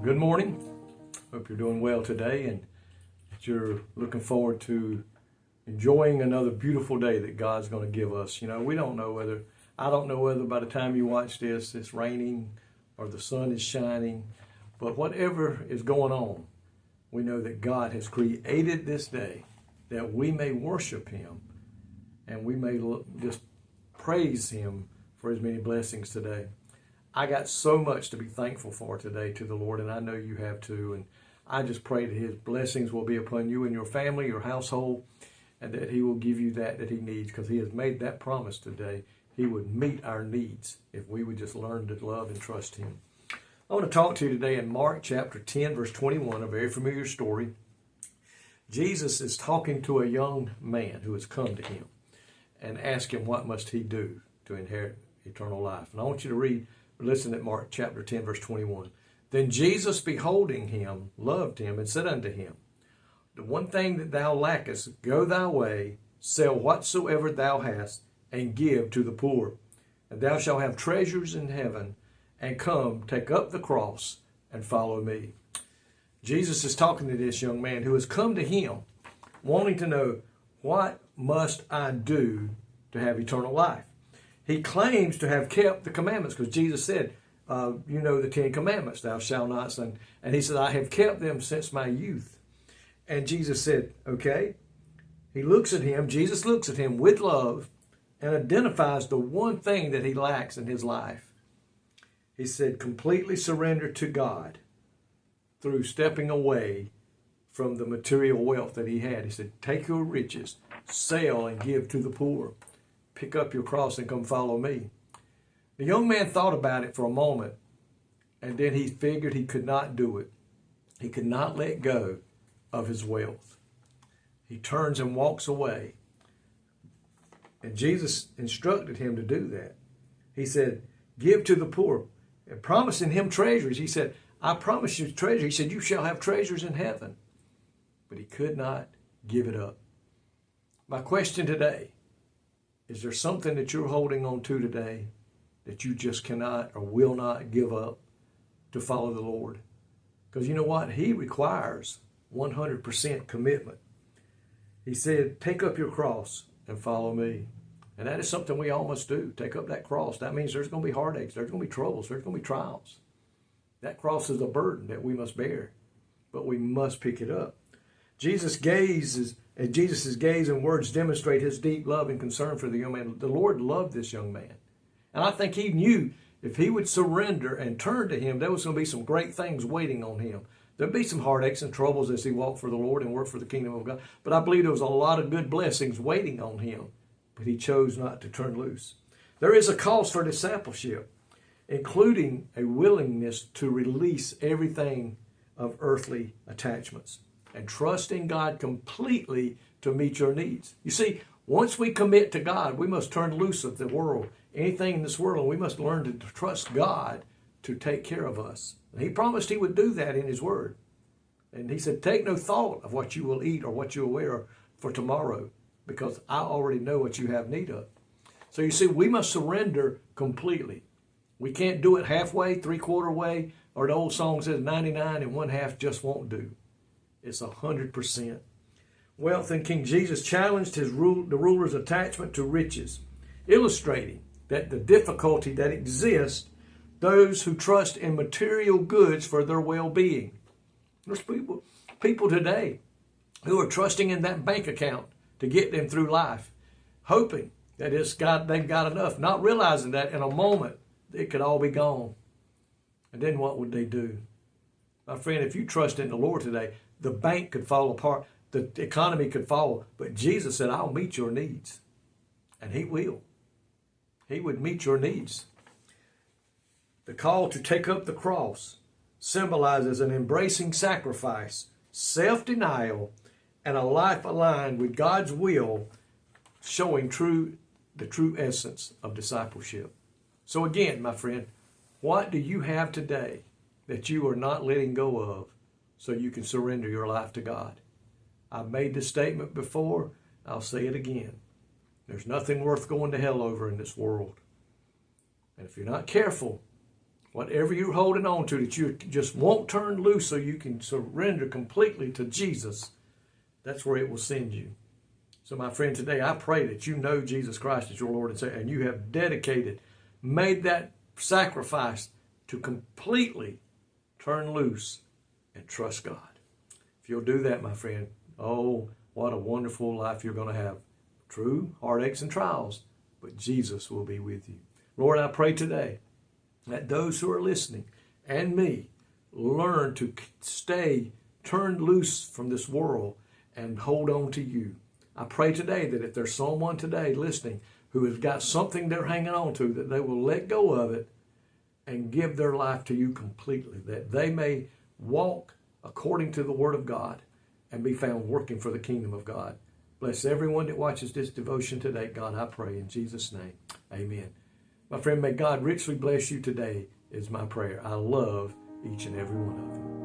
Good morning. Hope you're doing well today and that you're looking forward to enjoying another beautiful day that God's going to give us. I don't know whether by the time you watch this, it's raining or the sun is shining, but whatever is going on, we know that God has created this day that we may worship Him and we may just praise Him for His many blessings today. I got so much to be thankful for today to the Lord, and I know you have too. And I just pray that His blessings will be upon you and your family, your household, and that He will give you that He needs, because He has made that promise today. He would meet our needs if we would just learn to love and trust Him. I want to talk to you today in Mark chapter 10, verse 21, a very familiar story. Jesus is talking to a young man who has come to Him and asked him what must he do to inherit eternal life. And I want you to listen at Mark chapter 10, verse 21. Then Jesus, beholding him, loved him, and said unto him, The one thing that thou lackest, go thy way, sell whatsoever thou hast, and give to the poor. And thou shalt have treasures in heaven, and come, take up the cross, and follow me. Jesus is talking to this young man who has come to Him, wanting to know, what must I do to have eternal life? He claims to have kept the commandments, because Jesus said, the 10 commandments, thou shalt not sin. And he said, I have kept them since my youth. And Jesus said, okay. Jesus looks at him with love and identifies the one thing that he lacks in his life. He said, completely surrender to God through stepping away from the material wealth that he had. He said, take your riches, sell and give to the poor. Pick up your cross and come follow me. The young man thought about it for a moment, and then he figured he could not do it. He could not let go of his wealth. He turns and walks away. And Jesus instructed him to do that. He said, give to the poor, and promising him treasures. He said, I promise you treasure. He said, you shall have treasures in heaven. But he could not give it up. My question today, is there something that you're holding on to today that you just cannot or will not give up to follow the Lord? Because you know what? He requires 100% commitment. He said, take up your cross and follow me. And that is something we all must do. Take up that cross. That means there's going to be heartaches. There's going to be troubles. There's going to be trials. That cross is a burden that we must bear. But we must pick it up. Jesus' gaze and words demonstrate His deep love and concern for the young man. The Lord loved this young man. And I think He knew if he would surrender and turn to Him, there was going to be some great things waiting on him. There'd be some heartaches and troubles as he walked for the Lord and worked for the kingdom of God. But I believe there was a lot of good blessings waiting on him. But he chose not to turn loose. There is a cost for discipleship, including a willingness to release everything of earthly attachments and trust in God completely to meet your needs. You see, once we commit to God, we must turn loose of the world, anything in this world, and we must learn to trust God to take care of us. And He promised He would do that in His Word. And He said, take no thought of what you will eat or what you will wear for tomorrow, because I already know what you have need of. So you see, we must surrender completely. We can't do it halfway, three-quarter way, or the old song says 99 and one half just won't do. It's 100%. Wealth and King Jesus challenged the ruler's attachment to riches, illustrating that the difficulty that exists those who trust in material goods for their well-being. There's people today who are trusting in that bank account to get them through life, hoping that they've got enough, not realizing that in a moment it could all be gone. And then what would they do? My friend, if you trust in the Lord today, the bank could fall apart, the economy could fall, but Jesus said, I'll meet your needs. And He will. He would meet your needs. The call to take up the cross symbolizes an embracing sacrifice, self-denial, and a life aligned with God's will, showing the true essence of discipleship. So again, my friend, what do you have today that you are not letting go of so you can surrender your life to God? I've made this statement before. I'll say it again. There's nothing worth going to hell over in this world. And if you're not careful, Whatever you're holding on to that you just won't turn loose so you can surrender completely to Jesus, that's where it will send you. So my friend, today I pray that you know Jesus Christ as your Lord and Savior, and you have dedicated, made that sacrifice to completely turn loose and trust God. If you'll do that, my friend, oh, what a wonderful life you're going to have. True, heartaches and trials, but Jesus will be with you. Lord, I pray today that those who are listening and me learn to stay turned loose from this world and hold on to you. I pray today that if there's someone today listening who has got something they're hanging on to, that they will let go of it and give their life to you completely, that they may walk according to the Word of God and be found working for the kingdom of God. Bless everyone that watches this devotion today, God, I pray in Jesus' name. Amen. My friend, may God richly bless you today is my prayer. I love each and every one of you.